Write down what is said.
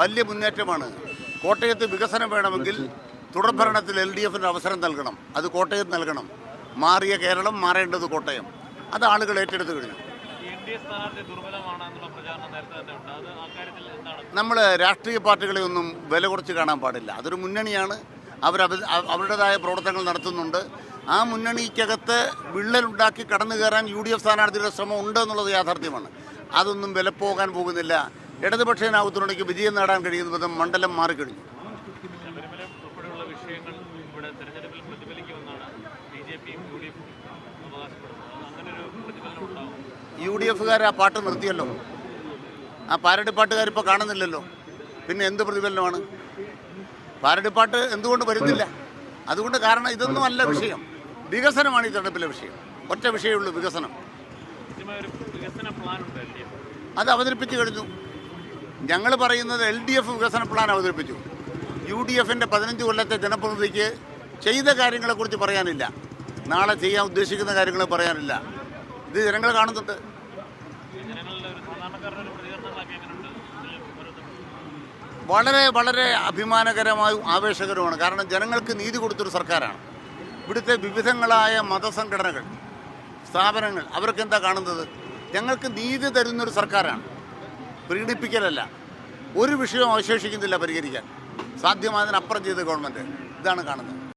വലിയ മുന്നേറ്റമാണ്. കോട്ടയത്ത് വികസനം വേണമെങ്കിൽ തുടർഭരണത്തിൽ LDFന് അവസരം നൽകണം. അത് കോട്ടയത്ത് നൽകണം. മാറിയ കേരളം, മാറേണ്ടത് കോട്ടയം. അത് ആളുകൾ ഏറ്റെടുത്ത് കഴിഞ്ഞു. നമ്മൾ രാഷ്ട്രീയ പാർട്ടികളെ ഒന്നും വില കുറച്ച് കാണാൻ പാടില്ല. അതൊരു മുന്നണിയാണ്. അവരുടേതായ പ്രവർത്തനങ്ങൾ നടത്തുന്നുണ്ട്. ആ മുന്നണിക്കകത്ത് വിള്ളലുണ്ടാക്കി കടന്നു കയറാൻ UDF സ്ഥാനാർത്ഥിയുടെ ശ്രമം ഉണ്ട് എന്നുള്ളത് യാഥാർത്ഥ്യമാണ്. അതൊന്നും വിലപ്പോകാൻ പോകുന്നില്ല. ഇടതുപക്ഷനാവുന്നതിലേക്ക് വിജയം നേടാൻ കഴിയുന്ന വിധം മണ്ഡലം മാറിക്കഴിഞ്ഞു. UDFകാർ ആ പാട്ട് നിർത്തിയല്ലോ. ആ പാരടിപ്പാട്ടുകാരിപ്പോൾ കാണുന്നില്ലല്ലോ. പിന്നെ എന്ത് പ്രതിഫലനമാണ്? പാരടിപ്പാട്ട് എന്തുകൊണ്ട് വരുന്നില്ല? അതുകൊണ്ട് കാരണം ഇതൊന്നും അല്ല വിഷയം. വികസനമാണ് ഈ തെരഞ്ഞെടുപ്പിലെ വിഷയം. ഒറ്റ വിഷയമുള്ളൂ, വികസനം. അത് അവതരിപ്പിച്ചു കഴിഞ്ഞു. ഞങ്ങൾ പറയുന്നത് LDF വികസന പ്ലാൻ അവതരിപ്പിച്ചു. UDFൻ്റെ 15 കൊല്ലത്തെ ജനപ്രതിനിധിക്ക് ചെയ്ത കാര്യങ്ങളെക്കുറിച്ച് പറയാനില്ല. നാളെ ചെയ്യാൻ ഉദ്ദേശിക്കുന്ന കാര്യങ്ങൾ പറയാനില്ല. ഇത് ജനങ്ങൾ കാണുന്നുണ്ട്. വളരെ വളരെ അഭിമാനകരമായും ആവേശകരവുമാണ്. കാരണം ജനങ്ങൾക്ക് നീതി കൊടുത്തൊരു സർക്കാരാണ്. ഇവിടുത്തെ വിവിധങ്ങളായ മതസംഘടനകൾ, സ്ഥാപനങ്ങൾ, അവർക്ക് എന്താ കാണുന്നത്? ഞങ്ങൾക്ക് നീതി തരുന്നൊരു സർക്കാരാണ്. പീഡിപ്പിക്കലല്ല. ഒരു വിഷയവും അവശേഷിക്കുന്നില്ല പരിഹരിക്കാൻ. സാധ്യമായതിനപ്പുറം ചെയ്ത ഗവൺമെൻറ്. ഇതാണ് കാണുന്നത്.